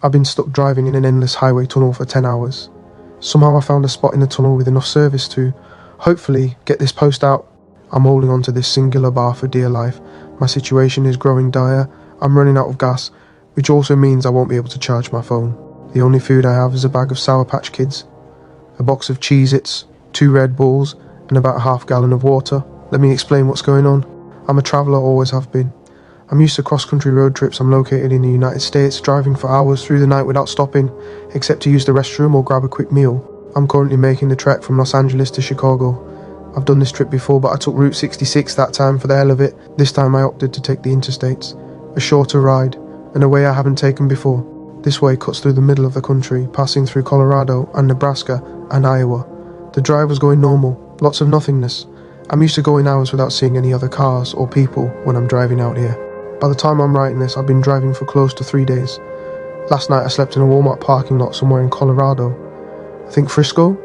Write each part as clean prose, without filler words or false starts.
I've been stuck driving in an endless highway tunnel for 10 hours. Somehow I found a spot in the tunnel with enough service to, hopefully, get this post out. I'm holding on to this singular bar for dear life. My situation is growing dire. I'm running out of gas, which also means I won't be able to charge my phone. The only food I have is a bag of Sour Patch Kids, a box of Cheez-Its, 2 Red Bulls, and about a half gallon of water. Let me explain what's going on. I'm a traveller, always have been. I'm used to cross-country road trips. I'm located in the United States, driving for hours through the night without stopping, except to use the restroom or grab a quick meal. I'm currently making the trek from Los Angeles to Chicago. I've done this trip before, but I took Route 66 that time for the hell of it. This time I opted to take the interstates, a shorter ride, and a way I haven't taken before. This way cuts through the middle of the country, passing through Colorado and Nebraska and Iowa. The drive was going normal, lots of nothingness. I'm used to going hours without seeing any other cars or people when I'm driving out here. By the time I'm writing this, I've been driving for close to 3 days. Last night I slept in a Walmart parking lot somewhere in Colorado. I think Frisco?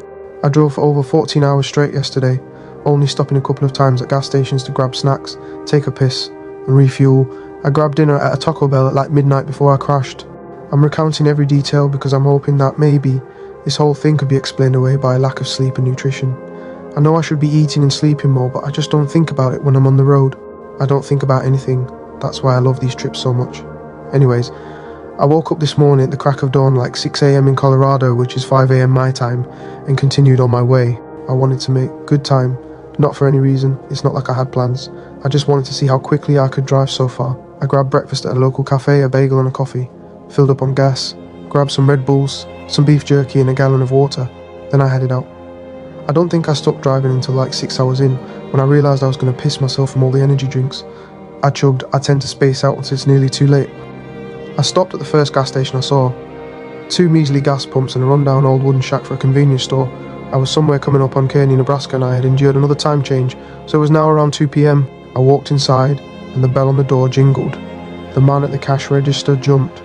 I drove for over 14 hours straight yesterday, only stopping a couple of times at gas stations to grab snacks, take a piss, and refuel. I grabbed dinner at a Taco Bell at like midnight before I crashed. I'm recounting every detail because I'm hoping that maybe this whole thing could be explained away by a lack of sleep and nutrition. I know I should be eating and sleeping more, but I just don't think about it when I'm on the road. I don't think about anything. That's why I love these trips so much. Anyways, I woke up this morning at the crack of dawn, like 6 a.m. in Colorado, which is 5 a.m. my time, and continued on my way. I wanted to make good time, not for any reason. It's not like I had plans. I just wanted to see how quickly I could drive so far. I grabbed breakfast at a local cafe, a bagel and a coffee, filled up on gas, grabbed some Red Bulls, some beef jerky and a gallon of water. Then I headed out. I don't think I stopped driving until like 6 hours in, when I realised I was going to piss myself from all the energy drinks. I chugged. I tend to space out until it's nearly too late. I stopped at the first gas station I saw. 2 measly gas pumps and a rundown old wooden shack for a convenience store. I was somewhere coming up on Kearney, Nebraska, and I had endured another time change, so it was now around 2 p.m. I walked inside, and the bell on the door jingled. The man at the cash register jumped,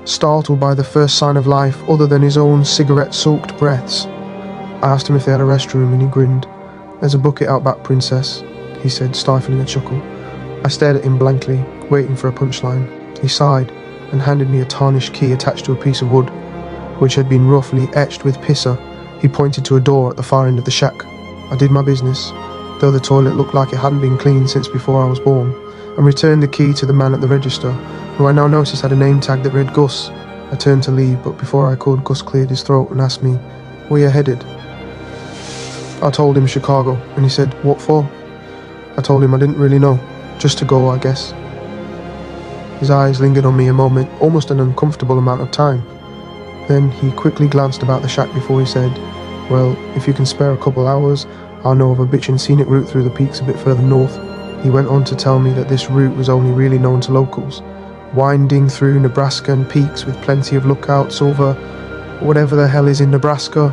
startled by the first sign of life other than his own cigarette-soaked breaths. I asked him if they had a restroom, and he grinned. "There's a bucket out back, princess," he said, stifling a chuckle. I stared at him blankly, waiting for a punchline. He sighed and handed me a tarnished key attached to a piece of wood, which had been roughly etched with pisser. He pointed to a door at the far end of the shack. I did my business, though the toilet looked like it hadn't been cleaned since before I was born, and returned the key to the man at the register, who I now noticed had a name tag that read Gus. I turned to leave, but before I could, Gus cleared his throat and asked me, "Where you headed?" I told him Chicago, and he said, "What for?" I told him I didn't really know. Just to go, I guess. His eyes lingered on me a moment, almost an uncomfortable amount of time. Then he quickly glanced about the shack before he said, "Well, if you can spare a couple hours, I'll know of a bitchin' scenic route through the peaks a bit further north." He went on to tell me that this route was only really known to locals, winding through Nebraska and peaks with plenty of lookouts over whatever the hell is in Nebraska.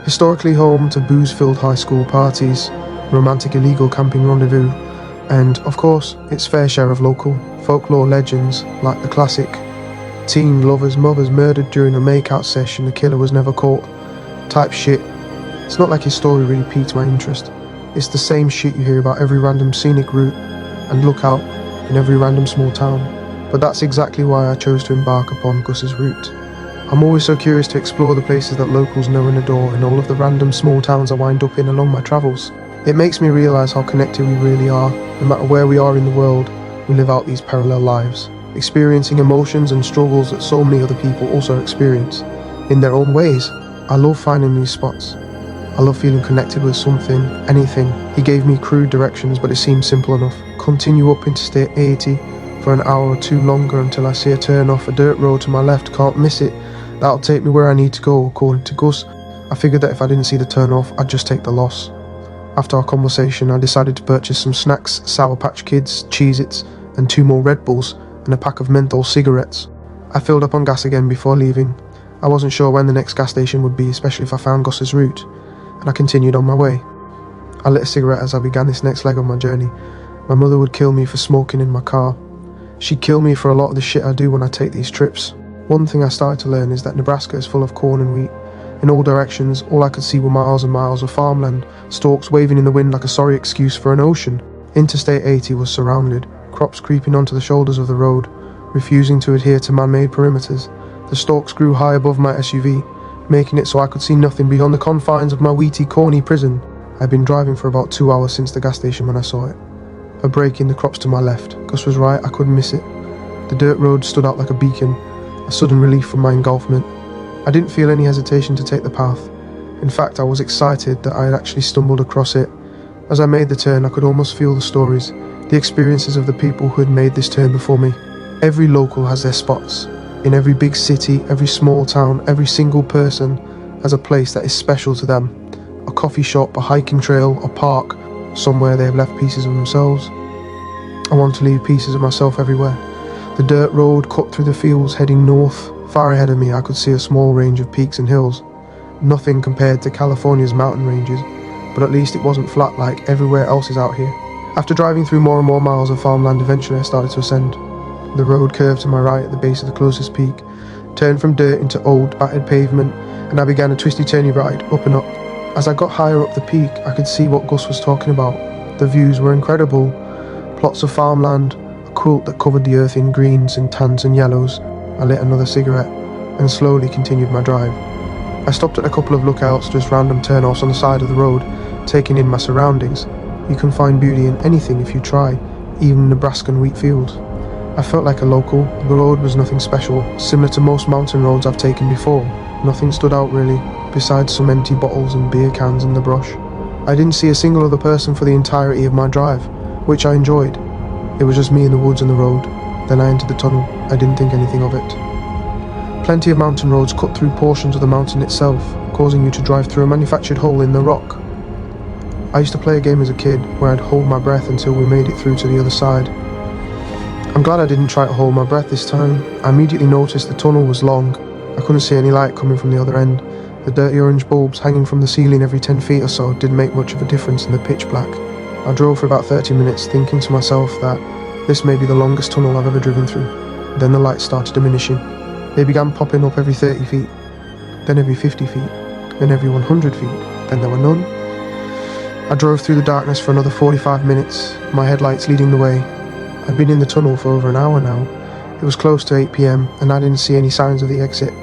Historically home to booze-filled high school parties, romantic illegal camping rendezvous, and, of course, its fair share of local folklore legends, like the classic teen lover's mother's murdered during a make-out session, the killer was never caught type shit. It's not like his story really piqued my interest. It's the same shit you hear about every random scenic route and lookout in every random small town. But that's exactly why I chose to embark upon Gus's route. I'm always so curious to explore the places that locals know and adore in all of the random small towns I wind up in along my travels. It makes me realise how connected we really are. No matter where we are in the world, we live out these parallel lives, experiencing emotions and struggles that so many other people also experience, in their own ways. I love finding these spots. I love feeling connected with something, anything. He gave me crude directions, but it seemed simple enough. Continue up Interstate 80 for an hour or two longer until I see a turn off a dirt road to my left, can't miss it. That'll take me where I need to go, according to Gus. I figured that if I didn't see the turn off, I'd just take the loss. After our conversation, I decided to purchase some snacks, Sour Patch Kids, Cheez-Its, and 2 more Red Bulls, and a pack of menthol cigarettes. I filled up on gas again before leaving. I wasn't sure when the next gas station would be, especially if I found Gus's route, and I continued on my way. I lit a cigarette as I began this next leg of my journey. My mother would kill me for smoking in my car. She'd kill me for a lot of the shit I do when I take these trips. One thing I started to learn is that Nebraska is full of corn and wheat. In all directions, all I could see were miles and miles of farmland, stalks waving in the wind like a sorry excuse for an ocean. Interstate 80 was surrounded, crops creeping onto the shoulders of the road, refusing to adhere to man-made perimeters. The stalks grew high above my SUV, making it so I could see nothing beyond the confines of my weety, corny prison. I'd been driving for about 2 hours since the gas station when I saw it. A break in the crops to my left. Gus was right, I couldn't miss it. The dirt road stood out like a beacon, a sudden relief from my engulfment. I didn't feel any hesitation to take the path. In fact, I was excited that I had actually stumbled across it. As I made the turn, I could almost feel the stories, the experiences of the people who had made this turn before me. Every local has their spots. In every big city, every small town, every single person has a place that is special to them. A coffee shop, a hiking trail, a park, somewhere they have left pieces of themselves. I want to leave pieces of myself everywhere. The dirt road cut through the fields heading north. Far ahead of me I could see a small range of peaks and hills. Nothing compared to California's mountain ranges, but at least it wasn't flat like everywhere else is out here. After driving through more and more miles of farmland, eventually I started to ascend. The road curved to my right at the base of the closest peak, turned from dirt into old, battered pavement, and I began a twisty-turny ride, up and up. As I got higher up the peak, I could see what Gus was talking about. The views were incredible. Plots of farmland, a quilt that covered the earth in greens and tans and yellows. I lit another cigarette, and slowly continued my drive. I stopped at a couple of lookouts, just random turnoffs on the side of the road, taking in my surroundings. You can find beauty in anything if you try, even Nebraskan wheat fields. I felt like a local. The road was nothing special, similar to most mountain roads I've taken before. Nothing stood out really, besides some empty bottles and beer cans in the brush. I didn't see a single other person for the entirety of my drive, which I enjoyed. It was just me in the woods and the road. Then I entered the tunnel. I didn't think anything of it. Plenty of mountain roads cut through portions of the mountain itself, causing you to drive through a manufactured hole in the rock. I used to play a game as a kid where I'd hold my breath until we made it through to the other side. I'm glad I didn't try to hold my breath this time. I immediately noticed the tunnel was long. I couldn't see any light coming from the other end. The dirty orange bulbs hanging from the ceiling every 10 feet or so didn't make much of a difference in the pitch black. I drove for about 30 minutes, thinking to myself that this may be the longest tunnel I've ever driven through. Then the lights started diminishing. They began popping up every 30 feet, then every 50 feet, then every 100 feet, then there were none. I drove through the darkness for another 45 minutes, my headlights leading the way. I'd been in the tunnel for over an hour now. It was close to 8 PM and I didn't see any signs of the exit.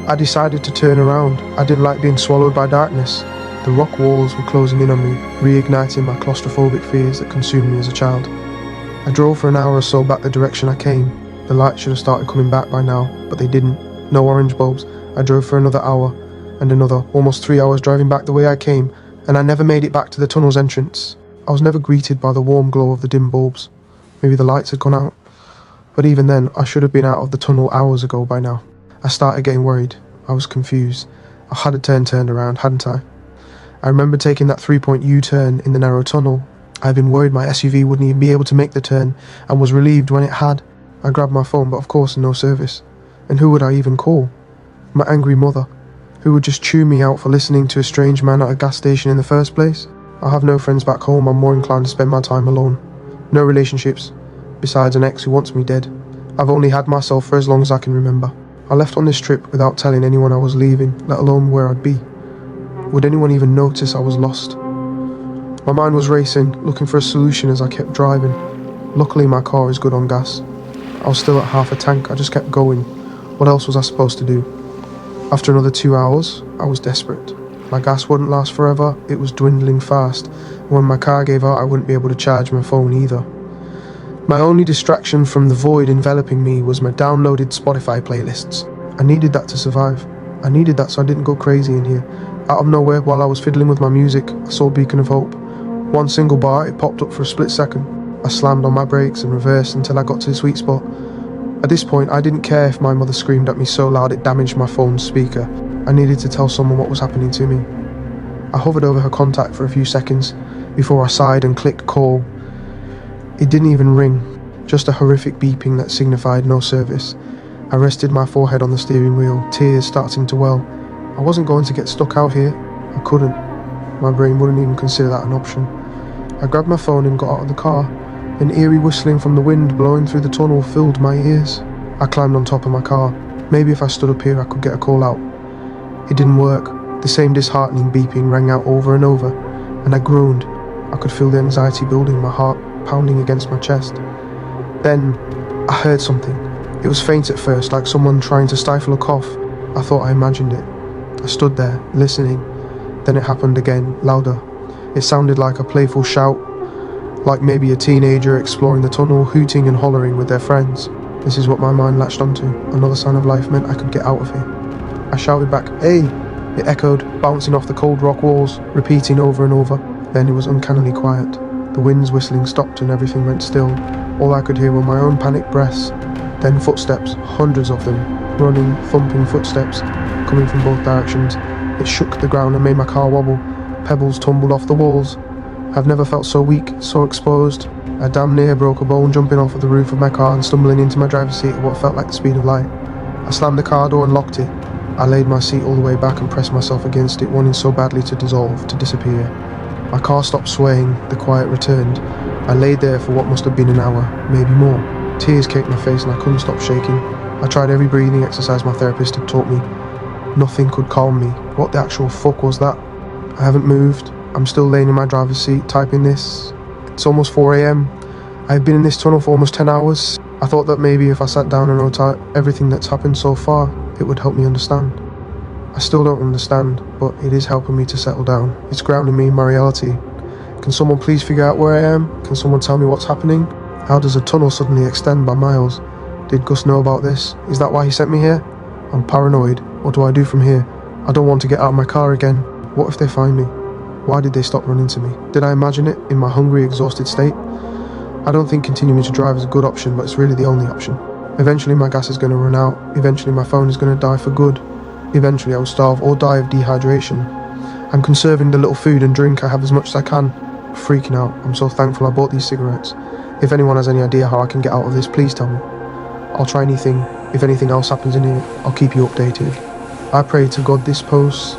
I decided to turn around. I didn't like being swallowed by darkness. The rock walls were closing in on me, reigniting my claustrophobic fears that consumed me as a child. I drove for an hour or so back the direction I came. The lights should have started coming back by now, but they didn't. No orange bulbs. I drove for another hour, and another, almost 3 hours driving back the way I came, and I never made it back to the tunnel's entrance. I was never greeted by the warm glow of the dim bulbs. Maybe the lights had gone out. But even then, I should have been out of the tunnel hours ago by now. I started getting worried. I was confused. I had a turned around, hadn't I? I remember taking that 3-point U-turn in the narrow tunnel. I'd been worried my SUV wouldn't even be able to make the turn, and was relieved when it had. I grabbed my phone, but of course no service. And who would I even call? My angry mother, who would just chew me out for listening to a strange man at a gas station in the first place. I have no friends back home. I'm more inclined to spend my time alone. No relationships, besides an ex who wants me dead. I've only had myself for as long as I can remember. I left on this trip without telling anyone I was leaving, let alone where I'd be. Would anyone even notice I was lost? My mind was racing, looking for a solution as I kept driving. Luckily my car is good on gas. I was still at half a tank. I just kept going. What else was I supposed to do? After another 2 hours, I was desperate. My gas wouldn't last forever. It was dwindling fast. When my car gave out, I wouldn't be able to charge my phone either. My only distraction from the void enveloping me was my downloaded Spotify playlists. I needed that to survive. I needed that so I didn't go crazy in here. Out of nowhere, while I was fiddling with my music, I saw a beacon of hope. One single bar, it popped up for a split second. I slammed on my brakes and reversed until I got to the sweet spot. At this point, I didn't care if my mother screamed at me so loud it damaged my phone's speaker. I needed to tell someone what was happening to me. I hovered over her contact for a few seconds before I sighed and clicked call. It didn't even ring, just a horrific beeping that signified no service. I rested my forehead on the steering wheel, tears starting to well. I wasn't going to get stuck out here. I couldn't. My brain wouldn't even consider that an option. I grabbed my phone and got out of the car. An eerie whistling from the wind blowing through the tunnel filled my ears. I climbed on top of my car. Maybe if I stood up here I could get a call out. It didn't work. The same disheartening beeping rang out over and over, and I groaned. I could feel the anxiety building, my heart pounding against my chest. Then, I heard something. It was faint at first, like someone trying to stifle a cough. I thought I imagined it. I stood there, listening. Then it happened again, louder. It sounded like a playful shout, like maybe a teenager exploring the tunnel, hooting and hollering with their friends. This is what my mind latched onto. Another sign of life meant I could get out of here. I shouted back, "Hey!" It echoed, bouncing off the cold rock walls, repeating over and over. Then it was uncannily quiet. The wind's whistling stopped and everything went still. All I could hear were my own panicked breaths. Then footsteps, hundreds of them, running, thumping footsteps, coming from both directions. It shook the ground and made my car wobble. Pebbles tumbled off the walls. I've never felt so weak, so exposed. I damn near broke a bone jumping off of the roof of my car and stumbling into my driver's seat at what felt like the speed of light. I slammed the car door and locked it. I laid my seat all the way back and pressed myself against it, wanting so badly to dissolve, to disappear. My car stopped swaying, the quiet returned. I laid there for what must have been an hour, maybe more. Tears caked my face and I couldn't stop shaking. I tried every breathing exercise my therapist had taught me. Nothing could calm me. What the actual fuck was that? I haven't moved. I'm still laying in my driver's seat, typing this. It's almost 4 a.m. I've been in this tunnel for almost 10 hours. I thought that maybe if I sat down and wrote out everything that's happened so far, it would help me understand. I still don't understand, but it is helping me to settle down. It's grounding me in my reality. Can someone please figure out where I am? Can someone tell me what's happening? How does a tunnel suddenly extend by miles? Did Gus know about this? Is that why he sent me here? I'm paranoid. What do I do from here? I don't want to get out of my car again. What if they find me? Why did they stop running to me? Did I imagine it in my hungry, exhausted state? I don't think continuing to drive is a good option, but it's really the only option. Eventually my gas is going to run out. Eventually my phone is going to die for good. Eventually I will starve or die of dehydration. I'm conserving the little food and drink I have as much as I can. I'm freaking out. I'm so thankful I bought these cigarettes. If anyone has any idea how I can get out of this, please tell me. I'll try anything. If anything else happens in here, I'll keep you updated. I pray to God this post